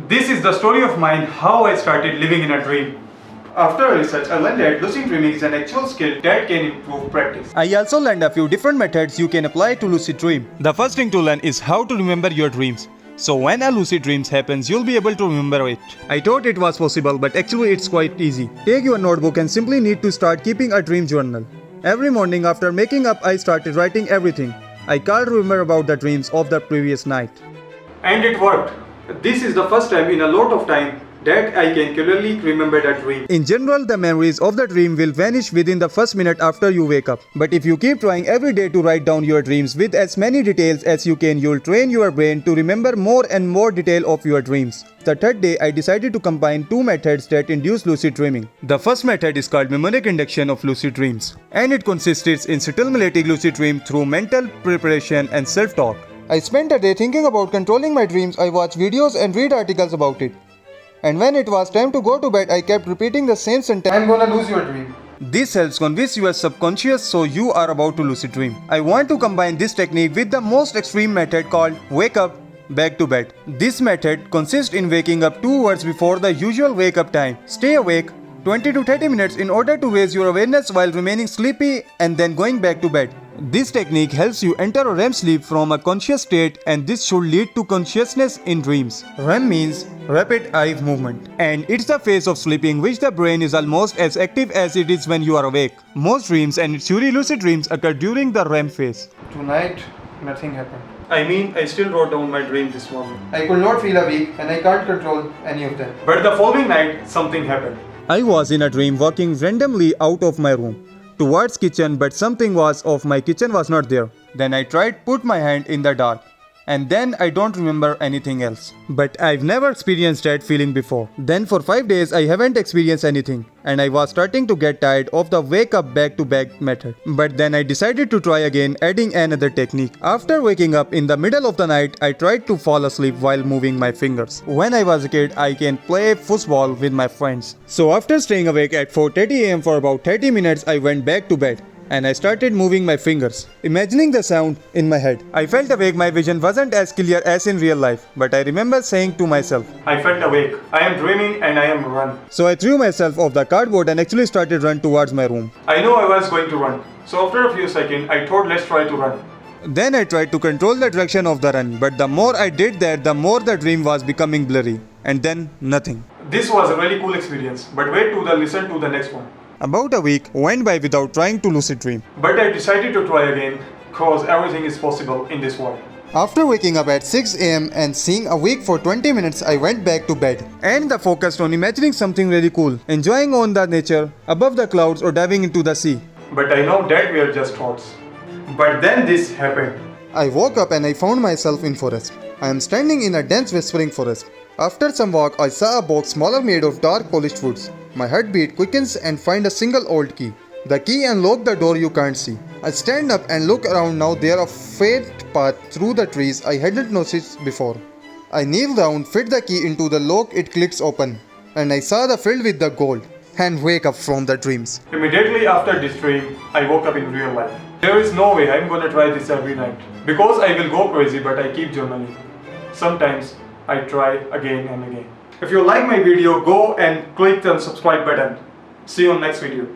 This is the story of mine how I started living in a dream. After research, I learned that lucid dreaming is an actual skill that can improve practice. I also learned a few different methods you can apply to lucid dream. The first thing to learn is how to remember your dreams. So when a lucid dreams happens, you'll be able to remember it. I thought it was possible, but actually it's quite easy. Take your notebook and simply need to start keeping a dream journal. Every morning after waking up, I started writing everything. I can't remember about the dreams of the previous night. And it worked. This is the first time in a lot of time that I can clearly remember that dream. In general, the memories of the dream will vanish within the first minute after you wake up. But if you keep trying every day to write down your dreams with as many details as you can, you'll train your brain to remember more and more detail of your dreams. The third day, I decided to combine two methods that induce lucid dreaming. The first method is called Mnemonic induction of lucid dreams, and it consists in stimulating lucid dream through mental preparation and self-talk. I spent a day thinking about controlling my dreams. I watched videos and read articles about it. And when it was time to go to bed, I kept repeating the same sentence. I'm gonna lose your dream. This helps convince your subconscious so you are about to lucid dream. I want to combine this technique with the most extreme method called wake up, back to bed. This method consists in waking up 2 hours before the usual wake up time. Stay awake 20 to 30 minutes in order to raise your awareness while remaining sleepy and then going back to bed. This technique helps you enter a REM sleep from a conscious state, and this should lead to consciousness in dreams. REM means rapid eye movement, and it's the phase of sleeping which the brain is almost as active as it is when you are awake. Most dreams and theory lucid dreams occur during the REM phase. Tonight, nothing happened. I still wrote down my dream this morning. I could not feel awake and I can't control any of them. But the following night, something happened. I was in a dream walking randomly out of my room towards kitchen, but something was off. My kitchen was not there. Then I tried put my hand in the dark, and then I don't remember anything else. But I've never experienced that feeling before. Then for 5 days I haven't experienced anything, and I was starting to get tired of the wake up back to back method. But then I decided to try again, adding another technique. After waking up in the middle of the night, I tried to fall asleep while moving my fingers. When I was a kid, I can play football with my friends. So after staying awake at 4:30 am for about 30 minutes, I went back to bed. And I started moving my fingers, imagining the sound in my head. I felt awake. My vision wasn't as clear as in real life, but I remember saying to myself, I felt awake. I am dreaming and I am run. So I threw myself off the cardboard and actually started run towards my room. I know I was going to run. So after a few seconds, I thought let's try to run. Then I tried to control the direction of the run, but the more I did that, the more the dream was becoming blurry. And then nothing. This was a really cool experience, but wait to listen to the next one. About a week went by without trying to lucid dream. But I decided to try again, cause everything is possible in this world. After waking up at 6 am and seeing a week for 20 minutes, I went back to bed. And focused on imagining something really cool, enjoying on the nature, above the clouds or diving into the sea. But I know that were just thoughts. But then this happened. I woke up and I found myself in forest. I am standing in a dense whispering forest. After some walk, I saw a box smaller made of dark polished woods. My heartbeat quickens and find a single old key. The key unlocked the door you can't see. I stand up and look around. Now there a faint path through the trees I hadn't noticed before. I kneel down, fit the key into the lock, it clicks open. And I saw the filled with the gold. And wake up from the dreams. Immediately after this dream, I woke up in real life. There is no way I'm gonna try this every night. Because I will go crazy, but I keep journaling. Sometimes I try again and again. If you like my video, go and click the subscribe button. See you on next video.